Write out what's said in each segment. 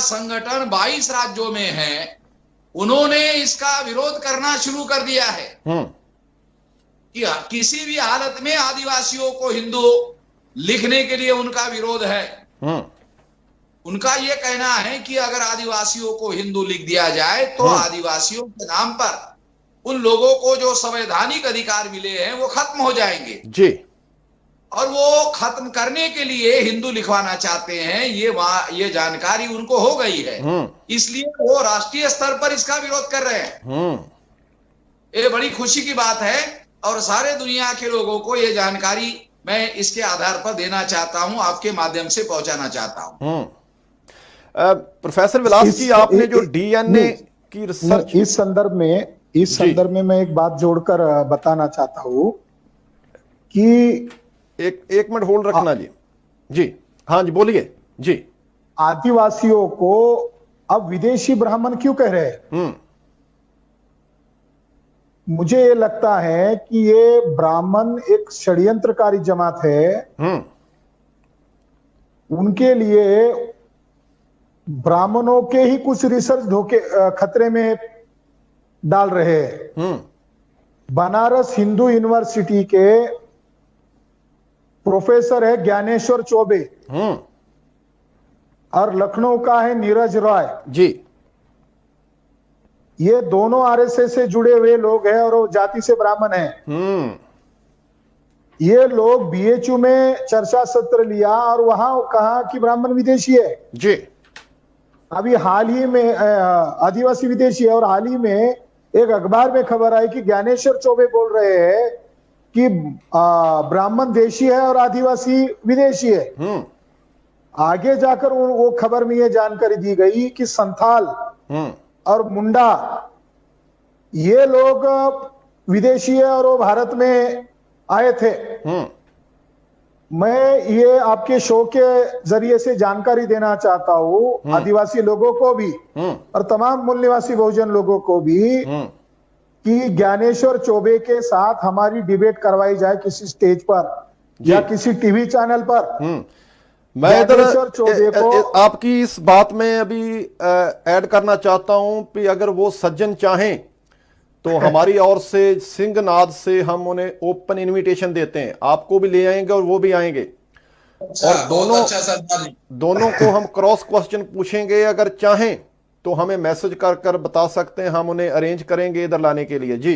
संगठन 22 राज्यों में है, उन्होंने इसका विरोध करना शुरू कर दिया है कि किसी भी हालत में आदिवासियों को हिंदू लिखने के लिए उनका विरोध है। उनका यह कहना है कि अगर आदिवासियों को हिंदू लिख दिया जाए तो आदिवासियों के नाम पर उन लोगों को जो संवैधानिक अधिकार मिले हैं वो खत्म हो जाएंगे जी। और वो खत्म करने के लिए हिंदू लिखवाना चाहते हैं। ये जानकारी उनको हो गई है, इसलिए वो राष्ट्रीय स्तर पर इसका विरोध कर रहे हैं। ये बड़ी खुशी की बात है और सारे दुनिया के लोगों को ये जानकारी मैं इसके आधार पर देना चाहता हूं, आपके माध्यम से पहुंचाना चाहता हूं। प्रोफेसर विलास जी, आपने जो डीएनए की रिसर्च, इस संदर्भ में मैं एक बात जोड़कर बताना चाहता हूं कि एक मिनट होल्ड रखना जी। जी हाँ जी, बोलिए जी। आदिवासियों को अब विदेशी ब्राह्मण क्यों कह रहे हैं? मुझे ये लगता है कि ये ब्राह्मण एक षड्यंत्रकारी जमात है। उनके लिए ब्राह्मणों के ही कुछ रिसर्च खतरे में डाल रहे हैं। बनारस हिंदू यूनिवर्सिटी के प्रोफेसर है ज्ञानेश्वर चौबे और लखनऊ का है नीरज रॉय जी। ये दोनों आरएसएस से जुड़े हुए लोग हैं और वो जाति से ब्राह्मण हैं। ये लोग बीएचयू में चर्चा सत्र लिया और वहां कहा कि ब्राह्मण विदेशी है जी। अभी हाल ही में आदिवासी विदेशी है और हाल ही में एक अखबार में खबर आई कि ज्ञानेश्वर चौबे बोल रहे हैं कि ब्राह्मण देशी है और आदिवासी विदेशी है। आगे जाकर वो खबर में ये जानकारी दी गई कि संथाल और मुंडा ये लोग विदेशी है और वो भारत में आए थे। मैं ये आपके शो के जरिए से जानकारी देना चाहता हूं आदिवासी लोगों को भी और तमाम मूल निवासी बहुजन लोगों को भी कि ज्ञानेश्वर चौबे के साथ हमारी डिबेट करवाई जाए किसी स्टेज पर या किसी टीवी चैनल पर। मैं इधर आपकी इस बात में अभी ऐड करना चाहता हूं कि अगर वो सज्जन चाहें तो हमारी ओर से सिंहनाद से हम उन्हें ओपन इनविटेशन देते हैं, आपको भी ले आएंगे और वो भी आएंगे और दोनों को हम क्रॉस क्वेश्चन पूछेंगे। अगर चाहें तो हमें मैसेज कर कर बता सकते हैं, हम उन्हें अरेंज करेंगे इधर लाने के लिए। जी,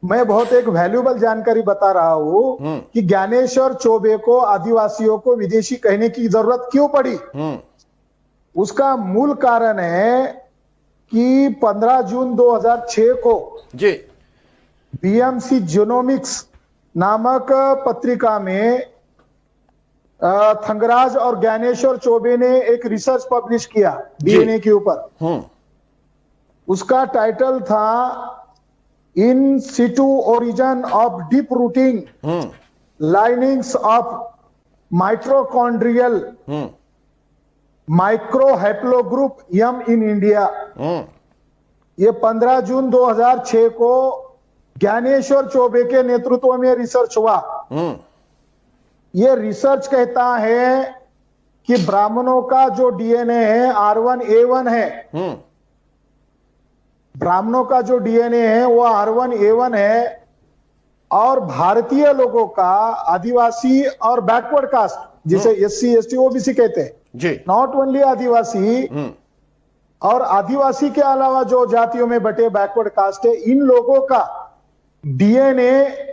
मैं बहुत एक वैल्यूबल जानकारी बता रहा हूं कि ज्ञानेश्वर चौबे को आदिवासियों को विदेशी कहने की जरूरत क्यों पड़ी। उसका मूल कारण है कि 15 जून 2006 को जी बीएमसी जीनोमिक्स नामक पत्रिका में थंगराज और ज्ञानेश्वर चौबे ने एक रिसर्च पब्लिश किया डीएनए के ऊपर। उसका टाइटल था in situ origin of deep rooting lineages of mitochondrial micro haplogroup M in India. ये 15 जून 2006 को ज्ञानेश्वर चौबे के नेतृत्व में रिसर्च हुआ। ये रिसर्च कहता है कि ब्राह्मणों का जो डीएनए है R1A1 है। ब्राह्मणों का जो डीएनए है वो R1A1 है और भारतीय लोगों का आदिवासी और बैकवर्ड कास्ट जिसे SC ST OBC कहते हैं जी, नॉट ओनली आदिवासी और आदिवासी के अलावा जो जातियों में बटे बैकवर्ड कास्ट है, इन लोगों का डीएनए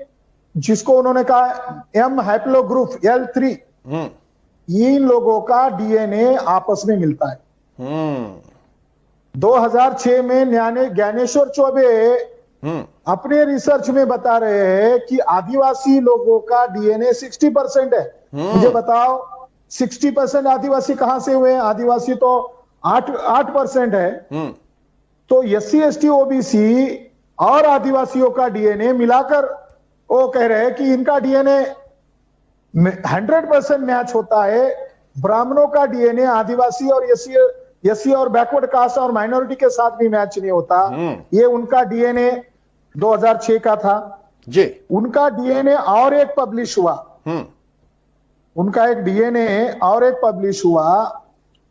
जिसको उन्होंने कहा M हैप्लोग्रुप L3, इन लोगों का डीएनए आपस में मिलता है। 2006 में ज्ञानेश्वर चौबे अपने रिसर्च में बता रहे हैं कि आदिवासी लोगों का डीएनए 60% है। मुझे बताओ 60% आदिवासी कहां से हुए? आदिवासी तो 8% है। तो SC ST OBC और आदिवासियों का डीएनए मिलाकर वो कह रहे हैं कि इनका डीएनए 100% मैच होता है। ब्राह्मणों का डीएनए आदिवासी और SC और बैकवर्ड कास्ट और माइनॉरिटी के साथ भी मैच नहीं होता। ये उनका डीएनए 2006 का था जी। उनका डीएनए और एक पब्लिश हुआ। उनका एक डीएनए और एक पब्लिश हुआ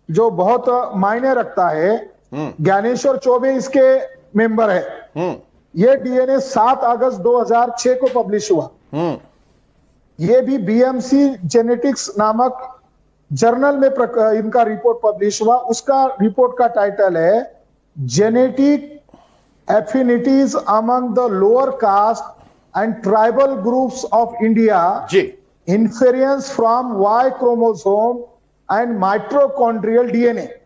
जो बहुत मायने रखता है, ज्ञानेश्वर चौबे इसके मेंबर है। ये डीएनए 7 अगस्त 2006 को पब्लिश हुआ। ये भी बीएमसी जेनेटिक्स नामक जर्नल में इनका रिपोर्ट पब्लिश हुआ। उसका रिपोर्ट का टाइटल है genetic affinities among the lower caste and tribal groups of India, inference from Y chromosome and mitochondrial DNA.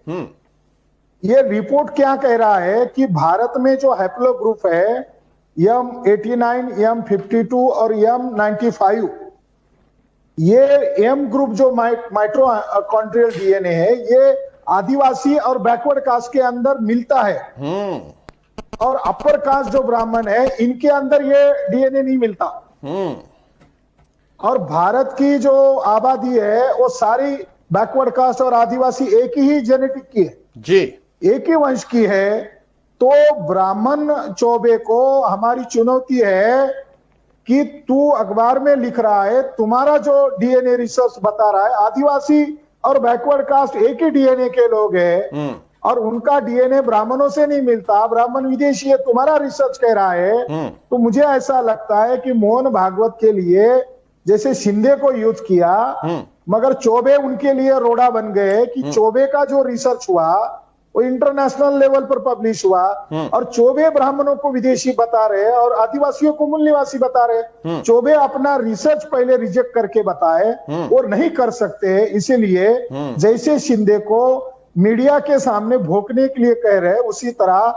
ये रिपोर्ट क्या कह रहा है कि भारत में जो हैप्लो ग्रुप है M89, M52 और M95, ये एम ग्रुप जो माइटोकॉन्ड्रियल डीएनए है, ये आदिवासी और बैकवर्ड कास्ट के अंदर मिलता है, और अपर कास्ट जो ब्राह्मण है इनके अंदर ये डीएनए नहीं मिलता। और भारत की जो आबादी है वो सारी बैकवर्ड कास्ट और आदिवासी एक ही जेनेटिक की है जी, एक ही वंश की है। तो ब्राह्मण चौबे को हमारी चुनौती है कि तू अखबार में लिख रहा है, तुम्हारा जो डीएनए रिसर्च बता रहा है आदिवासी और बैकवर्ड कास्ट एक ही डीएनए के लोग हैं, और उनका डीएनए ब्राह्मणों से नहीं मिलता, ब्राह्मण विदेशी है, तुम्हारा रिसर्च कह रहा है। तो मुझे ऐसा लगता है कि मोहन भागवत के लिए जैसे शिंदे को यूज किया, मगर चौबे उनके लिए रोड़ा बन गए कि चौबे का जो रिसर्च हुआ वो इंटरनेशनल लेवल पर पब्लिश हुआ, और चौबे ब्राह्मणों को विदेशी बता रहे और आदिवासियों को मूल निवासी बता रहे। चौबे अपना रिसर्च पहले रिजेक्ट करके बताए और नहीं कर सकते, इसीलिए जैसे शिंदे को मीडिया के सामने भोंकने के लिए कह रहे हैं, उसी तरह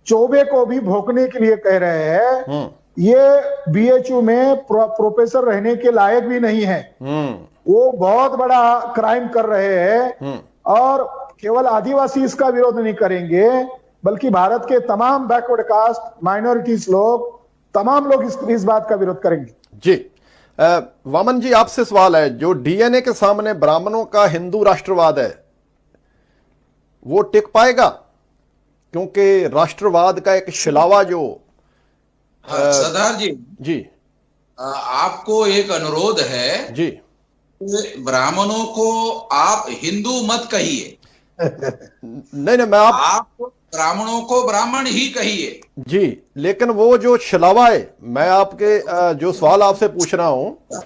चौबे को भी भोंकने के लिए कह रहे हैं। ये बीएचयू में प्रोफेसर रहने के लायक भी नहीं है, वो बहुत बड़ा क्राइम कर रहे हैं। और केवल आदिवासी इसका विरोध नहीं करेंगे, बल्कि भारत के तमाम बैकवर्ड कास्ट, माइनॉरिटीज लोग, तमाम लोग इस बात का विरोध करेंगे जी। वामन जी, आपसे सवाल है, जो डीएनए के सामने ब्राह्मणों का हिंदू राष्ट्रवाद है वो टिक पाएगा? क्योंकि राष्ट्रवाद का एक शिलावा जो सरदार जी, आपको एक अनुरोध है जी, ब्राह्मणों को आप हिंदू मत कहिए। नहीं, मैं आप ब्राह्मणों को ब्राह्मण ही कहिए जी, लेकिन वो जो शिलावा है, मैं आपके जो सवाल आपसे पूछ रहा हूं,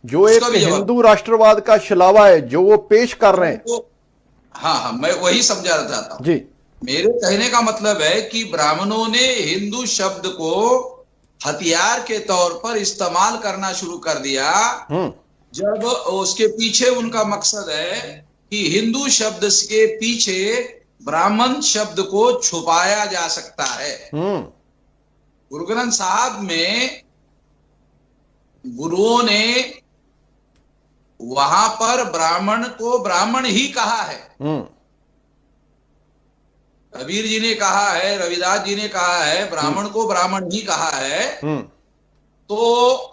जो एक हिंदू राष्ट्रवाद का शिलावा है जो वो पेश कर रहे हैं, हाँ, मैं वही समझाना चाहता हूं जी। मेरे कहने का मतलब है कि ब्राह्मणों ने हिंदू शब्द को हथियार के तौर पर इस्तेमाल करना शुरू कर दिया, जब उसके पीछे उनका मकसद है कि हिंदू शब्द के पीछे ब्राह्मण शब्द को छुपाया जा सकता है। गुरु ग्रंथ साहब में गुरुओं ने वहां पर ब्राह्मण को ब्राह्मण ही कहा है। कबीर जी ने कहा है, रविदास जी ने कहा है, ब्राह्मण को ब्राह्मण ही कहा है। तो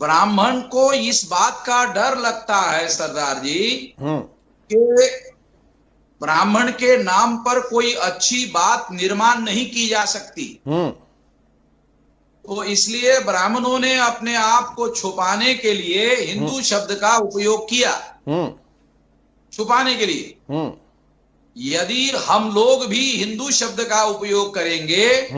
ब्राह्मण को इस बात का डर लगता है सरदार जी कि ब्राह्मण के नाम पर कोई अच्छी बात निर्माण नहीं की जा सकती, तो इसलिए ब्राह्मणों ने अपने आप को छुपाने के लिए हिंदू शब्द का उपयोग किया, छुपाने के लिए। यदि हम लोग भी हिंदू शब्द का उपयोग करेंगे,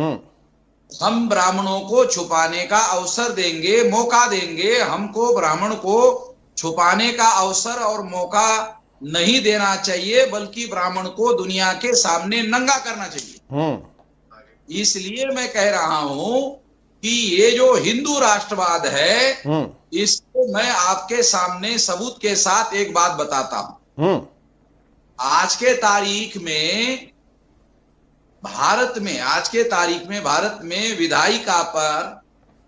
हम ब्राह्मणों को छुपाने का अवसर देंगे, मौका देंगे। हमको ब्राह्मण को छुपाने का अवसर और मौका नहीं देना चाहिए, बल्कि ब्राह्मण को दुनिया के सामने नंगा करना चाहिए। इसलिए मैं कह रहा हूं कि ये जो हिंदू राष्ट्रवाद है, इसको मैं आपके सामने सबूत के साथ एक बात बताता हूं। आज के तारीख में भारत में विधायिका पर,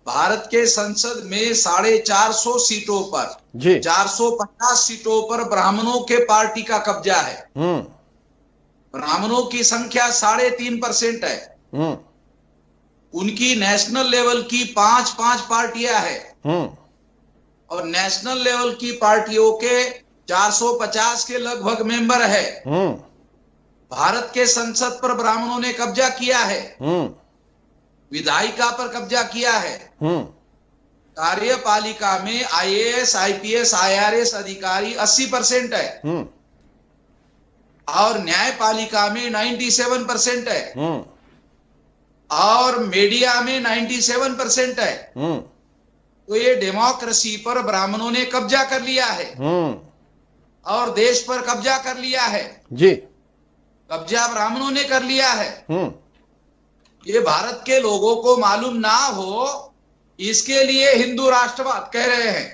भारत के संसद में 450 सीटों पर 450 सीटों पर ब्राह्मणों के पार्टी का कब्जा है। ब्राह्मणों की संख्या 3.5% है। उनकी नेशनल लेवल की 5 पार्टियां हैं, और नेशनल लेवल की पार्टियों के 450 के लगभग मेंबर है। भारत के संसद पर ब्राह्मणों ने कब्जा किया है, विधायिका पर कब्जा किया है, कार्यपालिका में आईएएस, आईपीएस, आईआरएस अधिकारी 80% है। और न्यायपालिका में 97% है, और मीडिया में 97% है। तो ये डेमोक्रेसी पर ब्राह्मणों ने कब्जा कर लिया है और देश पर कब्जा कर लिया है जी। कब्जा ब्राह्मणों ने कर लिया है। ये भारत के लोगों को मालूम ना हो, इसके लिए हिंदू राष्ट्रवाद कह रहे हैं।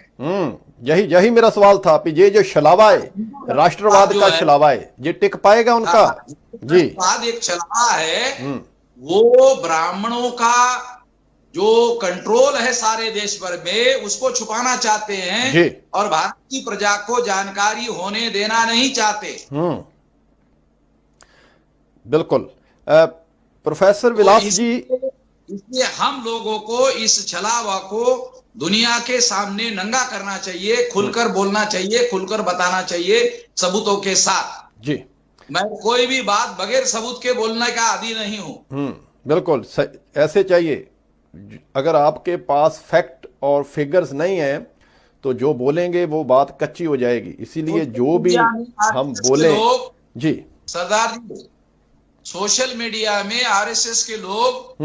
यही मेरा सवाल था कि ये जो छलावा है, राष्ट्रवाद का छलावा है, ये टिक पाएगा उनका? जी, एक छलावा है, वो ब्राह्मणों का जो कंट्रोल है सारे देश भर में, उसको छुपाना चाहते हैं और भारत की प्रजा को जानकारी होने देना नहीं चाहते। बिल्कुल। प्रोफेसर विलास जी, इसलिए हम लोगों को इस छलावा को दुनिया के सामने नंगा करना चाहिए, खुलकर बोलना चाहिए, खुलकर बताना चाहिए सबूतों के साथ। जी, मैं कोई भी बात बगैर सबूत के बोलने का आदी नहीं हूं। बिल्कुल ऐसे चाहिए। अगर आपके पास फैक्ट और फिगर्स नहीं है तो जो बोलेंगे वो बात कच्ची हो जाएगी। इसीलिए जो भी हम बोले जी, सरदार जी, सोशल मीडिया में आरएसएस के लोग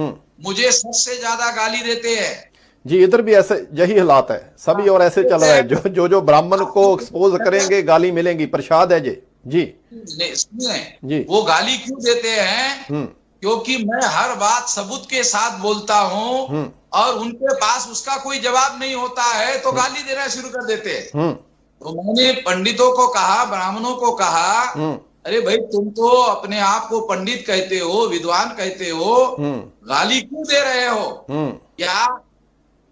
मुझे सबसे ज्यादा गाली देते हैं जी। इधर भी ऐसे यही हालात है, सभी और ऐसे चल रहा है। जो ब्राह्मण को एक्सपोज करेंगे गाली मिलेंगी, प्रसाद है जी। जी, वो गाली क्यों देते हैं? क्योंकि मैं हर बात सबूत के साथ बोलता हूं और उनके पास उसका कोई जवाब नहीं होता है तो गाली देना शुरू कर देते हैं। तो मैंने पंडितों को कहा, ब्राह्मणों को कहा, अरे भाई तुम तो अपने आप को पंडित कहते हो, विद्वान कहते हो, गाली क्यों दे रहे हो? क्या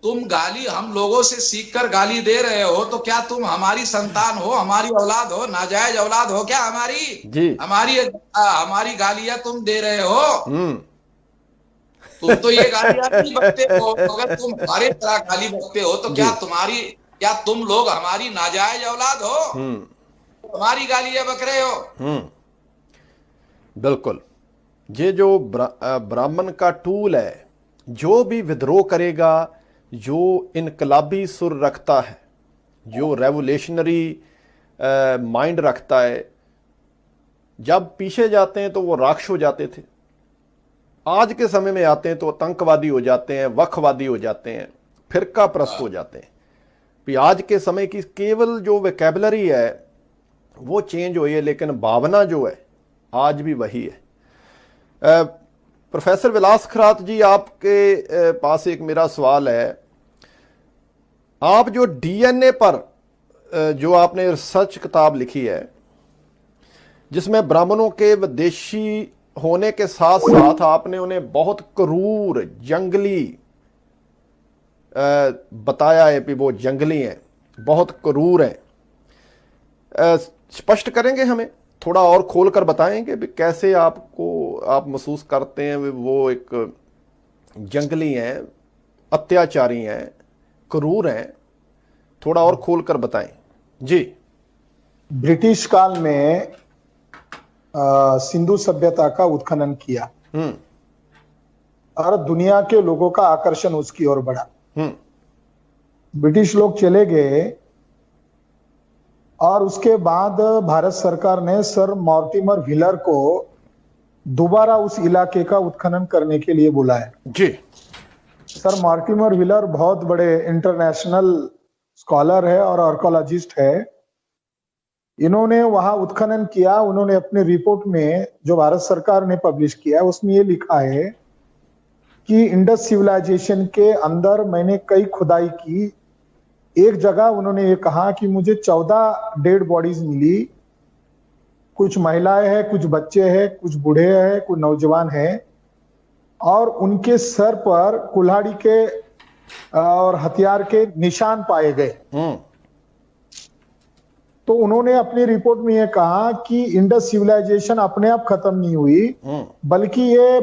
तुम गाली हम लोगों से सीखकर गाली दे रहे हो तो क्या तुम हमारी संतान हो, हमारी औलाद हो, नाजायज औलाद हो क्या हमारी? जी, हमारी गालियां तुम दे रहे हो? तुम तो ये गालियां नहीं बकते हो। अगर तुम हमारे तरह गाली बकते हो तो क्या तुम लोग हमारी नाजायज औलाद हो? हमारी गालियां बक रहे हो। बिल्कुल। ये जो ब्राह्मण का टूल है, जो भी विद्रोह करेगा, जो इनकलाबी सुर रखता है, जो रेवोल्यूशनरी माइंड रखता है, जब पीछे जाते हैं तो वो राक्षस हो जाते थे, आज के समय में आते हैं तो आतंकवादी हो जाते हैं, वक्फवादी हो जाते हैं, फिरका प्रस्त हो जाते हैं। आज के समय की केवल जो वोकैबुलरी है वो चेंज हुई है, लेकिन भावना जो है आज भी वही है। प्रोफेसर विलास खरात जी, आपके पास एक मेरा सवाल है। आप जो डीएनए पर जो आपने रिसर्च किताब लिखी है, जिसमें ब्राह्मणों के विदेशी होने के साथ साथ आपने उन्हें बहुत क्रूर, जंगली बताया है कि वो जंगली हैं, बहुत क्रूर हैं। स्पष्ट करेंगे, हमें थोड़ा और खोल कर बताएंगे भी कैसे आप महसूस करते हैं वो एक जंगली हैं, अत्याचारी हैं, क्रूर हैं? थोड़ा और खोल कर बताएं जी। ब्रिटिश काल में सिंधु सभ्यता का उत्खनन किया और दुनिया के लोगों का आकर्षण उसकी ओर बढ़ा। ब्रिटिश लोग चले गए और उसके बाद भारत सरकार ने सर मॉर्टिमर व्हीलर को दोबारा उस इलाके का उत्खनन करने के लिए बुलाया जी। सर मॉर्टिमर व्हीलर बहुत बड़े इंटरनेशनल स्कॉलर है और आर्कियोलॉजिस्ट है। इन्होंने वहां उत्खनन किया। उन्होंने अपनी रिपोर्ट में जो भारत सरकार ने पब्लिश किया उसमें ये लिखा है कि इंडस सिविलाइजेशन के अंदर मैंने कई खुदाई की। एक जगह उन्होंने ये कहा कि मुझे 14 डेड बॉडीज मिली, कुछ महिलाएं हैं, कुछ बच्चे हैं, कुछ बूढ़े हैं, कुछ नौजवान हैं, और उनके सर पर कुल्हाड़ी के और हथियार के निशान पाए गए। तो उन्होंने अपनी रिपोर्ट में यह कहा कि इंडस सिविलाइजेशन अपने आप खत्म नहीं हुई, बल्कि ये